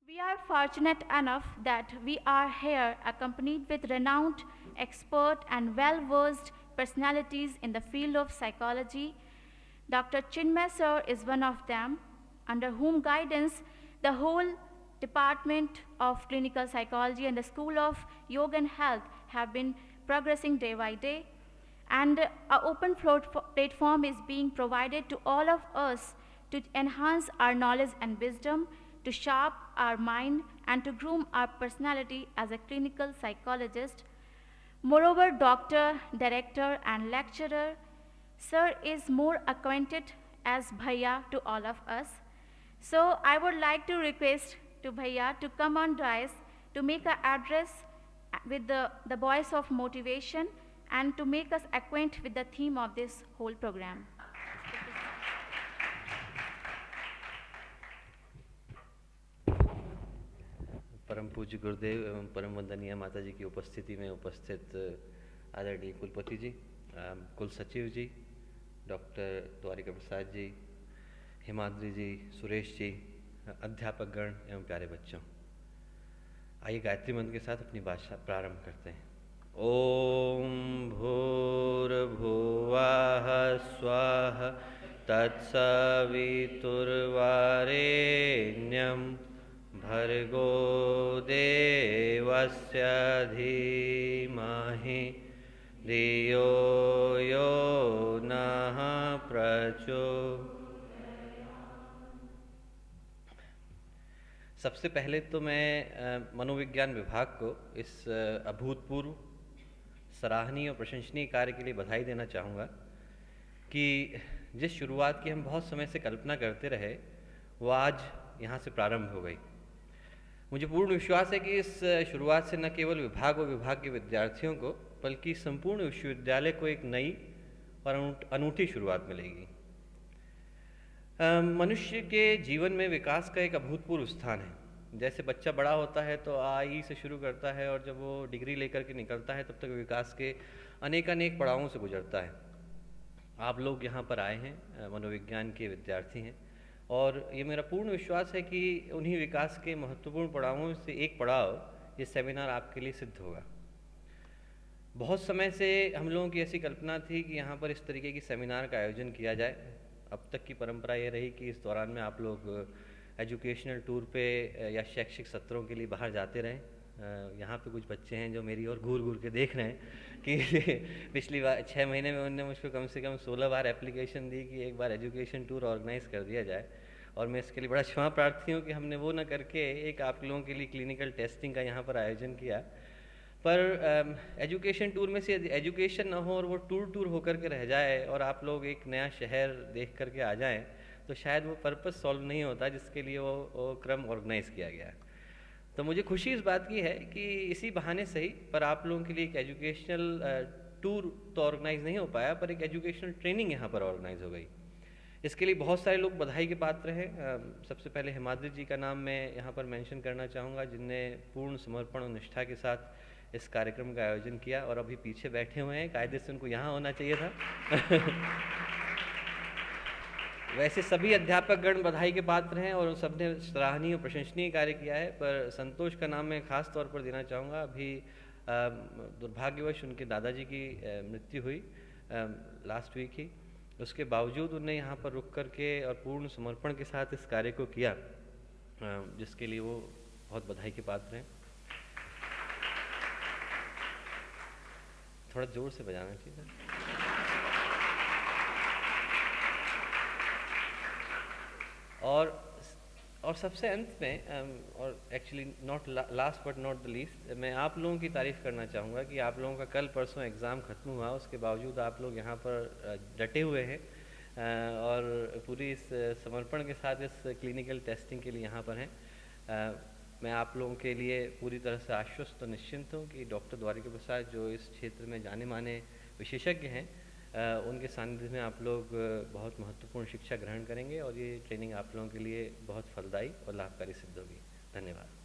We are fortunate enough that we are here accompanied with renowned, expert, and well versed personalities in the field of psychology. Dr. Chinmay sir is one of them, under whom guidance the whole Department of Clinical Psychology and the School of Yoga and Health have been progressing day by day. And an open platform is being provided to all of us to enhance our knowledge and wisdom, to sharp our mind, and to groom our personality as a clinical psychologist. Moreover, doctor, director, and lecturer, sir is more acquainted as Bhaiya to all of us. So I would like to request to Bhaiya to come on dais to make an address with the voice of motivation and to make us acquaint with the theme of this whole program. परम पूज्य गुरुदेव एवं परम वंदनीय माता जी की उपस्थिति में उपस्थित आदरणीय कुलपति जी, कुल सचिव जी, डॉक्टर द्वारिका प्रसाद जी, हिमाद्री जी, सुरेश जी, अध्यापकगण एवं प्यारे बच्चों, आइए गायत्री मंत्र के साथ अपनी भाषा प्रारंभ करते हैं। ओम भूर्भुवः स्वः तत्सवितुर्वरेण्यं भर्गो देवस्य धीमहि धियो यो नः प्रचोदयात्। सबसे पहले तो मैं मनोविज्ञान विभाग को इस अभूतपूर्व, सराहनीय और प्रशंसनीय कार्य के लिए बधाई देना चाहूँगा कि जिस शुरुआत की हम बहुत समय से कल्पना करते रहे वो आज यहाँ से प्रारंभ हो गई। मुझे पूर्ण विश्वास है कि इस शुरुआत से न केवल विभाग और विभाग के विद्यार्थियों को बल्कि संपूर्ण विश्वविद्यालय को एक नई और अनूठी शुरुआत मिलेगी। मनुष्य के जीवन में विकास का एक अभूतपूर्व स्थान है। जैसे बच्चा बड़ा होता है तो आई से शुरू करता है और जब वो डिग्री लेकर के निकलता है तब तक विकास के अनेक पड़ावों से गुजरता है। आप लोग यहाँ पर आए हैं, मनोविज्ञान के विद्यार्थी हैं, और ये मेरा पूर्ण विश्वास है कि उन्हीं विकास के महत्वपूर्ण पड़ावों से एक पड़ाव ये सेमिनार आपके लिए सिद्ध होगा। बहुत समय से हम लोगों की ऐसी कल्पना थी कि यहाँ पर इस तरीके की सेमिनार का आयोजन किया जाए। अब तक की परंपरा ये रही कि इस दौरान में आप लोग एजुकेशनल टूर पे या शैक्षिक सत्रों के लिए बाहर जाते रहें। यहाँ पे कुछ बच्चे हैं जो मेरी ओर घूर घूर के देख रहे हैं कि पिछली बार 6 महीने में उन्होंने मुझको कम से कम 16 बार एप्लीकेशन दी कि एक बार एजुकेशन टूर ऑर्गेनाइज़ कर दिया जाए, और मैं इसके लिए बड़ा क्षमा प्रार्थी हूँ कि हमने वो न करके एक आप लोगों के लिए क्लिनिकल टेस्टिंग का यहाँ पर आयोजन किया। पर एजुकेशन टूर में से एजुकेशन ना हो और वो टूर होकर के रह जाए और आप लोग एक नया शहर देख करके आ जाएं, तो शायद वो पर्पस सॉल्व नहीं होता जिसके लिए वो क्रम ऑर्गेनाइज़ किया गया है। तो मुझे खुशी इस बात की है कि इसी बहाने सही पर आप लोगों के लिए एक एजुकेशनल टूर तो ऑर्गेनाइज़ नहीं हो पाया, पर एक एजुकेशनल ट्रेनिंग यहाँ पर ऑर्गेनाइज़ हो गई। इसके लिए बहुत सारे लोग बधाई के पात्र हैं। सबसे पहले हिमाद्री जी का नाम मैं यहाँ पर मेंशन करना चाहूँगा, जिनने पूर्ण समर्पण और निष्ठा के साथ इस कार्यक्रम का आयोजन किया और अभी पीछे बैठे हुए हैं। कायदे से उनको यहाँ होना चाहिए था। वैसे सभी अध्यापकगण बधाई के पात्र हैं और उन सब ने सराहनीय और प्रशंसनीय कार्य किया है, पर संतोष का नाम मैं खास तौर पर देना चाहूँगा। अभी दुर्भाग्यवश उनके दादाजी की मृत्यु हुई लास्ट वीक ही। उसके बावजूद उन्हें यहाँ पर रुक कर के और पूर्ण समर्पण के साथ इस कार्य को किया, जिसके लिए वो बहुत बधाई के पात्र हैं। थोड़ा जोर से बजाना चाहिए। और सबसे अंत में और actually not last but not the least, मैं आप लोगों की तारीफ़ करना चाहूँगा कि आप लोगों का कल परसों एग्ज़ाम ख़त्म हुआ, उसके बावजूद आप लोग यहाँ पर डटे हुए हैं और पूरी इस समर्पण के साथ इस क्लिनिकल टेस्टिंग के लिए यहाँ पर हैं। मैं आप लोगों के लिए पूरी तरह से आश्वस्त और निश्चिंत हूँ कि डॉक्टर द्वारिका प्रसाद जो इस क्षेत्र में जाने माने विशेषज्ञ हैं, उनके सानिध्य में आप लोग बहुत महत्वपूर्ण शिक्षा ग्रहण करेंगे और ये ट्रेनिंग आप लोगों के लिए बहुत फलदायी और लाभकारी सिद्ध होगी। धन्यवाद।